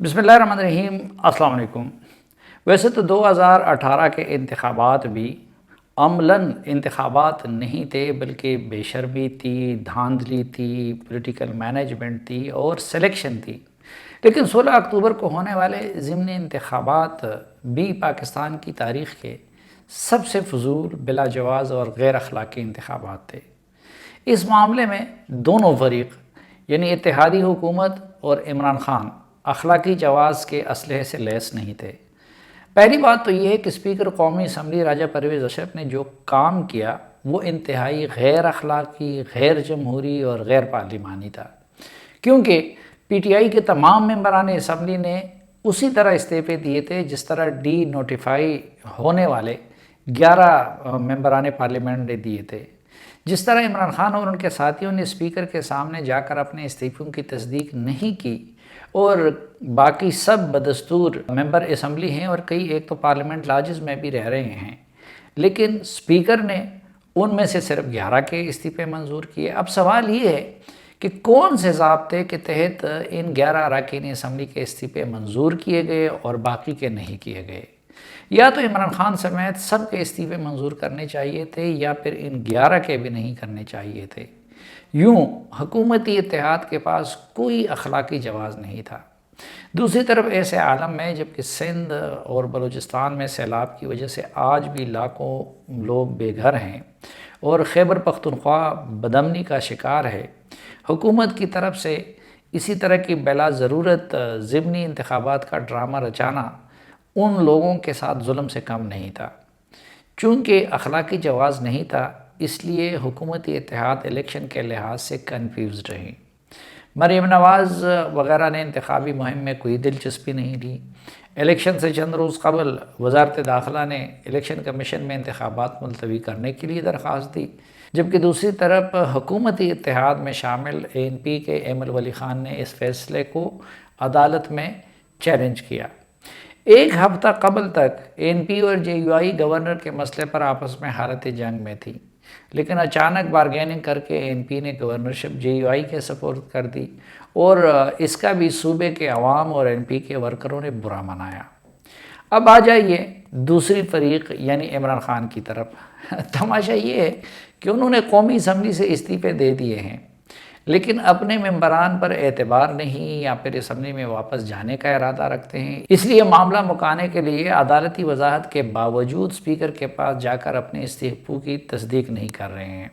بسم اللہ الرحمن الرحیم، السلام علیکم۔ ویسے تو 2018 کے انتخابات بھی عملاً انتخابات نہیں تھے، بلکہ بے شرمی تھی، دھاندلی تھی، پولیٹیکل مینجمنٹ تھی اور سلیکشن تھی۔ لیکن 16 اکتوبر کو ہونے والے ضمنی انتخابات بھی پاکستان کی تاریخ کے سب سے فضول، بلا جواز اور غیر اخلاقی انتخابات تھے۔ اس معاملے میں دونوں فریق یعنی اتحادی حکومت اور عمران خان اخلاقی جواز کے اسلحے سے لیس نہیں تھے۔ پہلی بات تو یہ ہے کہ اسپیکر قومی اسمبلی راجہ پرویز اشرف نے جو کام کیا وہ انتہائی غیر اخلاقی، غیر جمہوری اور غیر پارلیمانی تھا، کیونکہ پی ٹی آئی کے تمام ممبران اسمبلی نے اسی طرح استعفے دیے تھے جس طرح ڈی نوٹیفائی ہونے والے 11 ممبران پارلیمنٹ نے دیے تھے۔ جس طرح عمران خان اور ان کے ساتھیوں نے اسپیکر کے سامنے جا کر اپنے استعفوں کی تصدیق نہیں کی، اور باقی سب بدستور ممبر اسمبلی ہیں اور کئی ایک تو پارلیمنٹ لاجز میں بھی رہ رہے ہیں، لیکن اسپیکر نے ان میں سے صرف 11 کے استعفے منظور کیے۔ اب سوال یہ ہے کہ کون سے ضابطے کے تحت ان 11 اراکین اسمبلی کے استعفے منظور کیے گئے اور باقی کے نہیں کیے گئے؟ یا تو عمران خان سمیت سب کے استعفے منظور کرنے چاہیے تھے یا پھر ان 11 کے بھی نہیں کرنے چاہیے تھے۔ یوں حکومتی اتحاد کے پاس کوئی اخلاقی جواز نہیں تھا۔ دوسری طرف ایسے عالم میں جبکہ سندھ اور بلوچستان میں سیلاب کی وجہ سے آج بھی لاکھوں لوگ بے گھر ہیں اور خیبر پختونخوا بدامنی کا شکار ہے، حکومت کی طرف سے اسی طرح کی بلا ضرورت ضمنی انتخابات کا ڈرامہ رچانا ان لوگوں کے ساتھ ظلم سے کم نہیں تھا۔ چونکہ اخلاقی جواز نہیں تھا، اس لیے حکومتی اتحاد الیکشن کے لحاظ سے کنفیوزڈ رہی۔ مریم نواز وغیرہ نے انتخابی مہم میں کوئی دلچسپی نہیں لی۔ الیکشن سے چند روز قبل وزارت داخلہ نے الیکشن کمیشن میں انتخابات ملتوی کرنے کے لیے درخواست دی، جبکہ دوسری طرف حکومتی اتحاد میں شامل اے این پی کے ایمل ولی خان نے اس فیصلے کو عدالت میں چیلنج کیا۔ ایک ہفتہ قبل تک اے این پی اور جے یو آئی گورنر کے مسئلے پر آپس میں حالت جنگ میں تھی، لیکن اچانک بارگیننگ کر کے اے این پی نے گورنرشپ جے یو آئی کے سپورٹ کر دی اور اس کا بھی صوبے کے عوام اور اے این پی کے ورکروں نے برا منایا۔ اب آ جائیے دوسری فریق یعنی عمران خان کی طرف۔ تماشا یہ ہے کہ انہوں نے قومی اسمبلی سے استعفے دے دیے ہیں، لیکن اپنے ممبران پر اعتبار نہیں یا پھر اسمبلی میں واپس جانے کا ارادہ رکھتے ہیں، اس لیے معاملہ مکانے کے لیے عدالتی وضاحت کے باوجود اسپیکر کے پاس جا کر اپنے استعفوں کی تصدیق نہیں کر رہے ہیں،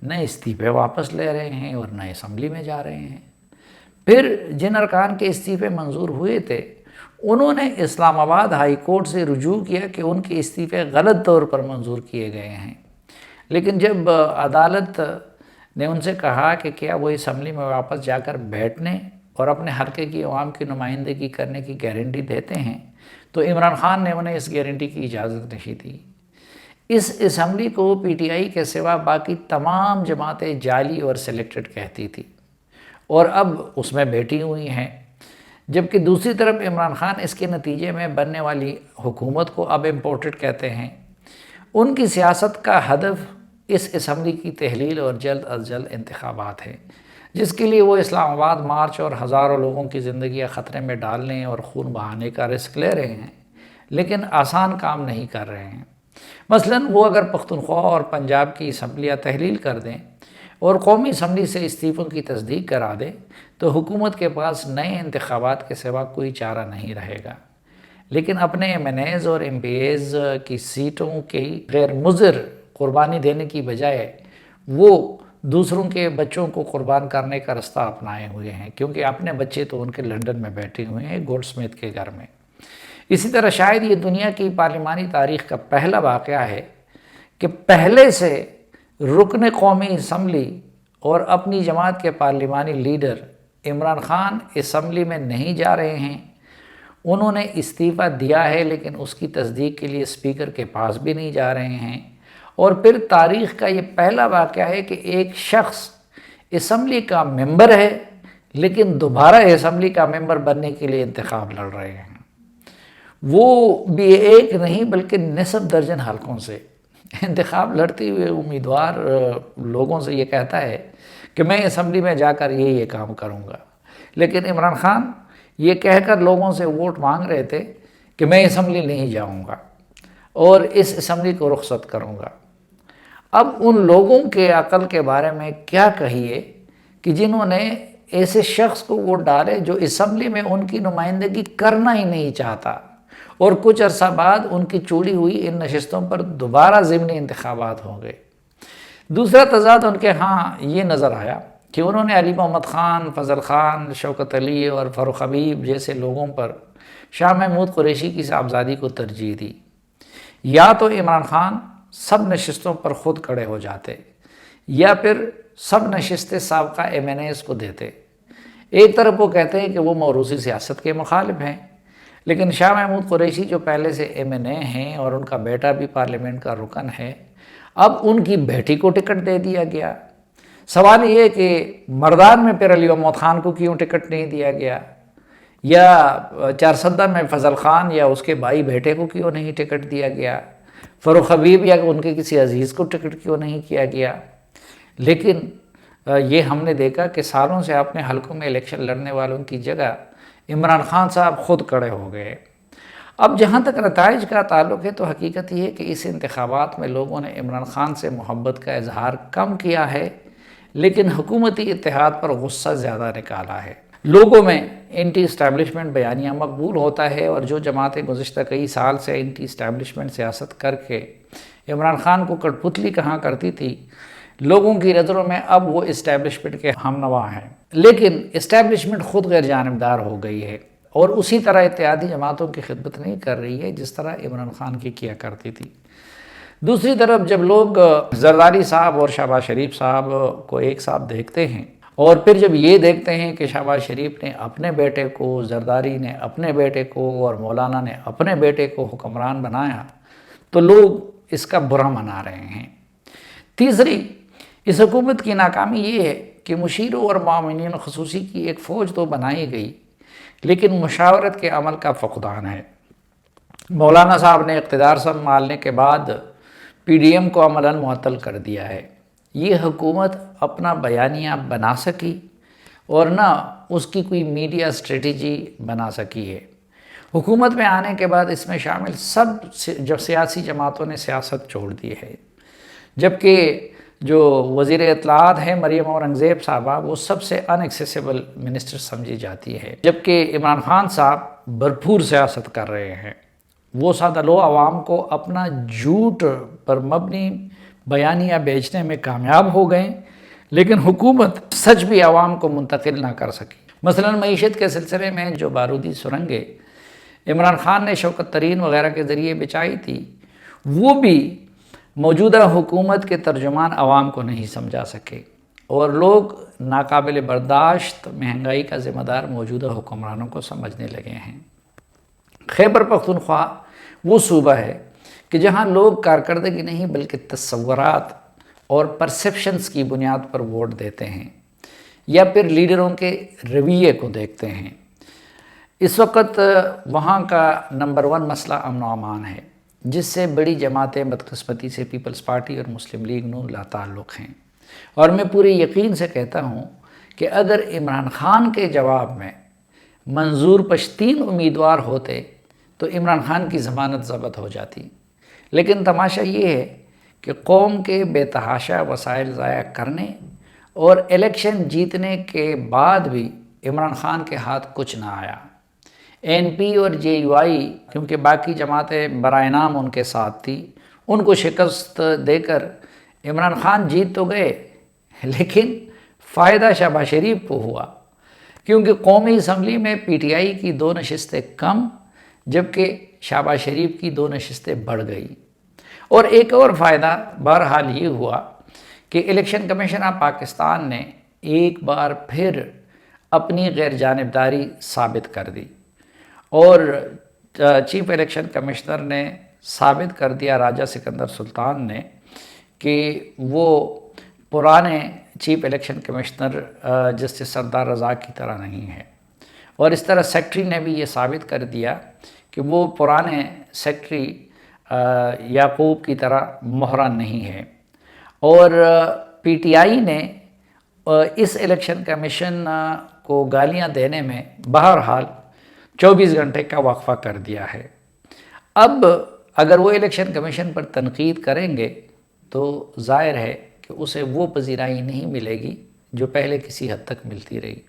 نہ استعفے واپس لے رہے ہیں اور نہ اسمبلی میں جا رہے ہیں۔ پھر جن ارکان کے استعفے منظور ہوئے تھے انہوں نے اسلام آباد ہائی کورٹ سے رجوع کیا کہ ان کے استعفے غلط طور پر منظور کیے گئے ہیں، لیکن جب عدالت نے ان سے کہا کہ کیا وہ اسمبلی میں واپس جا کر بیٹھنے اور اپنے حلقے کی عوام کی نمائندگی کرنے کی گارنٹی دیتے ہیں، تو عمران خان نے انہیں اس گارنٹی کی اجازت نہیں دی۔ اس اسمبلی کو پی ٹی آئی کے سوا باقی تمام جماعتیں جعلی اور سلیکٹڈ کہتی تھی اور اب اس میں بیٹھی ہوئی ہیں، جبکہ دوسری طرف عمران خان اس کے نتیجے میں بننے والی حکومت کو اب امپورٹڈ کہتے ہیں۔ ان کی سیاست کا ہدف اس اسمبلی کی تحلیل اور جلد از جلد انتخابات ہیں، جس کے لیے وہ اسلام آباد مارچ اور ہزاروں لوگوں کی زندگیاں خطرے میں ڈالنے اور خون بہانے کا رسک لے رہے ہیں، لیکن آسان کام نہیں کر رہے ہیں۔ مثلاً وہ اگر پختونخوا اور پنجاب کی اسمبلیاں تحلیل کر دیں اور قومی اسمبلی سے استعفوں کی تصدیق کرا دیں تو حکومت کے پاس نئے انتخابات کے سوا کوئی چارہ نہیں رہے گا، لیکن اپنے ایم این ایز اور ایم پی ایز کی سیٹوں کی غیر مضر قربانی دینے کی بجائے وہ دوسروں کے بچوں کو قربان کرنے کا رستہ اپنائے ہوئے ہیں، کیونکہ اپنے بچے تو ان کے لنڈن میں بیٹھے ہوئے ہیں گولڈ سمتھ کے گھر میں۔ اسی طرح شاید یہ دنیا کی پارلیمانی تاریخ کا پہلا واقعہ ہے کہ پہلے سے رکن قومی اسمبلی اور اپنی جماعت کے پارلیمانی لیڈر عمران خان اسمبلی میں نہیں جا رہے ہیں، انہوں نے استعفیٰ دیا ہے لیکن اس کی تصدیق کے لیے اسپیکر کے پاس بھی نہیں جا رہے ہیں، اور پھر تاریخ کا یہ پہلا واقعہ ہے کہ ایک شخص اسمبلی کا ممبر ہے لیکن دوبارہ اسمبلی کا ممبر بننے کے لیے انتخاب لڑ رہے ہیں، وہ بھی ایک نہیں بلکہ نصف درجن حلقوں سے انتخاب لڑتے ہوئے امیدوار لوگوں سے یہ کہتا ہے کہ میں اسمبلی میں جا کر یہ کام کروں گا، لیکن عمران خان یہ کہہ کر لوگوں سے ووٹ مانگ رہے تھے کہ میں اسمبلی نہیں جاؤں گا اور اس اسمبلی کو رخصت کروں گا۔ اب ان لوگوں کے عقل کے بارے میں کیا کہیے کہ جنہوں نے ایسے شخص کو ووٹ ڈالے جو اسمبلی میں ان کی نمائندگی کرنا ہی نہیں چاہتا، اور کچھ عرصہ بعد ان کی چوڑی ہوئی ان نشستوں پر دوبارہ ضمنی انتخابات ہوں گے۔ دوسرا تضاد ان کے ہاں یہ نظر آیا کہ انہوں نے علی محمد خان، فضل خان، شوکت علی اور فاروق حبیب جیسے لوگوں پر شاہ محمود قریشی کی صاحبزادی کو ترجیح دی۔ یا تو عمران خان سب نشستوں پر خود کھڑے ہو جاتے یا پھر سب نشستیں سابقہ ایم این ایز کو دیتے۔ ایک طرف وہ کہتے ہیں کہ وہ موروثی سیاست کے مخالف ہیں، لیکن شاہ محمود قریشی جو پہلے سے ایم این اے ہیں اور ان کا بیٹا بھی پارلیمنٹ کا رکن ہے، اب ان کی بیٹی کو ٹکٹ دے دیا گیا۔ سوال یہ ہے کہ مردان میں پھر علی محمد خان کو کیوں ٹکٹ نہیں دیا گیا، یا چارسدہ میں فضل خان یا اس کے بھائی بیٹے کو کیوں نہیں ٹکٹ دیا گیا، فاروق حبیب یا ان کے کسی عزیز کو ٹکٹ کیوں نہیں کیا گیا۔ لیکن یہ ہم نے دیکھا کہ سالوں سے اپنے حلقوں میں الیکشن لڑنے والوں کی جگہ عمران خان صاحب خود کھڑے ہو گئے۔ اب جہاں تک نتائج کا تعلق ہے تو حقیقت یہ ہے کہ اس انتخابات میں لوگوں نے عمران خان سے محبت کا اظہار کم کیا ہے، لیکن حکومتی اتحاد پر غصہ زیادہ نکالا ہے۔ لوگوں میں اینٹی اسٹیبلشمنٹ بیانیہ مقبول ہوتا ہے، اور جو جماعتیں گزشتہ کئی سال سے اینٹی اسٹیبلشمنٹ سیاست کر کے عمران خان کو کٹ پتلی کہا کرتی تھی، لوگوں کی نظروں میں اب وہ اسٹیبلشمنٹ کے ہم نوا ہیں۔ لیکن اسٹیبلشمنٹ خود غیر جانبدار ہو گئی ہے اور اسی طرح اتحادی جماعتوں کی خدمت نہیں کر رہی ہے جس طرح عمران خان کی کیا کرتی تھی۔ دوسری طرف جب لوگ زرداری صاحب اور شہباز شریف صاحب کو ایک ساتھ دیکھتے ہیں، اور پھر جب یہ دیکھتے ہیں کہ شہباز شریف نے اپنے بیٹے کو، زرداری نے اپنے بیٹے کو اور مولانا نے اپنے بیٹے کو حکمران بنایا، تو لوگ اس کا برا منا رہے ہیں۔ تیسری، اس حکومت کی ناکامی یہ ہے کہ مشیروں اور معاونین خصوصی کی ایک فوج تو بنائی گئی، لیکن مشاورت کے عمل کا فقدان ہے۔ مولانا صاحب نے اقتدار سنبھالنے کے بعد پی ڈی ایم کو عملاً معطل کر دیا ہے۔ یہ حکومت اپنا بیانیہ بنا سکی اور نہ اس کی کوئی میڈیا اسٹریٹجی بنا سکی ہے۔ حکومت میں آنے کے بعد اس میں شامل سب سیاسی جماعتوں نے سیاست چھوڑ دی ہے، جبکہ جو وزیر اطلاعات ہیں مریم اورنگزیب صاحبہ، وہ سب سے ان ایکسیسیبل منسٹر سمجھی جاتی ہے، جبکہ عمران خان صاحب بھرپور سیاست کر رہے ہیں۔ وہ سادہ لو عوام کو اپنا جھوٹ پر مبنی بیانیہ بیچنے میں کامیاب ہو گئے، لیکن حکومت سچ بھی عوام کو منتقل نہ کر سکی۔ مثلا معیشت کے سلسلے میں جو بارودی سرنگیں عمران خان نے شوکت ترین وغیرہ کے ذریعے بچائی تھی، وہ بھی موجودہ حکومت کے ترجمان عوام کو نہیں سمجھا سکے، اور لوگ ناقابل برداشت مہنگائی کا ذمہ دار موجودہ حکمرانوں کو سمجھنے لگے ہیں۔ خیبر پختونخوا وہ صوبہ ہے کہ جہاں لوگ کارکردگی نہیں بلکہ تصورات اور پرسیپشنز کی بنیاد پر ووٹ دیتے ہیں، یا پھر لیڈروں کے رویے کو دیکھتے ہیں۔ اس وقت وہاں کا نمبر 1 مسئلہ امن و امان ہے، جس سے بڑی جماعتیں بدقسمتی سے پیپلز پارٹی اور مسلم لیگ نون لا تعلق ہیں۔ اور میں پورے یقین سے کہتا ہوں کہ اگر عمران خان کے جواب میں منظور پشتین امیدوار ہوتے تو عمران خان کی ضمانت ضبط ہو جاتی، لیکن تماشا یہ ہے کہ قوم کے بے تحاشا وسائل ضائع کرنے اور الیکشن جیتنے کے بعد بھی عمران خان کے ہاتھ کچھ نہ آیا۔ این پی اور جے یو آئی، کیونکہ باقی جماعتیں برائے نام ان کے ساتھ تھی، ان کو شکست دے کر عمران خان جیت تو گئے، لیکن فائدہ شہباز شریف کو ہوا، کیونکہ قومی اسمبلی میں پی ٹی آئی کی 2 نشستیں کم، جبکہ شہباز شریف کی 2 نشستیں بڑھ گئی۔ اور ایک اور فائدہ بہرحال یہ ہوا کہ الیکشن کمیشن آف پاکستان نے ایک بار پھر اپنی غیر جانبداری ثابت کر دی، اور چیف الیکشن کمشنر نے ثابت کر دیا، راجہ سکندر سلطان نے، کہ وہ پرانے چیف الیکشن کمشنر جسٹس سردار رضا کی طرح نہیں ہے، اور اس طرح سیکٹری نے بھی یہ ثابت کر دیا کہ وہ پرانے سیکٹری یعقوب کی طرح مہرہ نہیں ہے۔ اور پی ٹی آئی نے اس الیکشن کمیشن کو گالیاں دینے میں بہرحال 24 گھنٹے کا وقفہ کر دیا ہے۔ اب اگر وہ الیکشن کمیشن پر تنقید کریں گے تو ظاہر ہے کہ اسے وہ پذیرائی نہیں ملے گی جو پہلے کسی حد تک ملتی رہی۔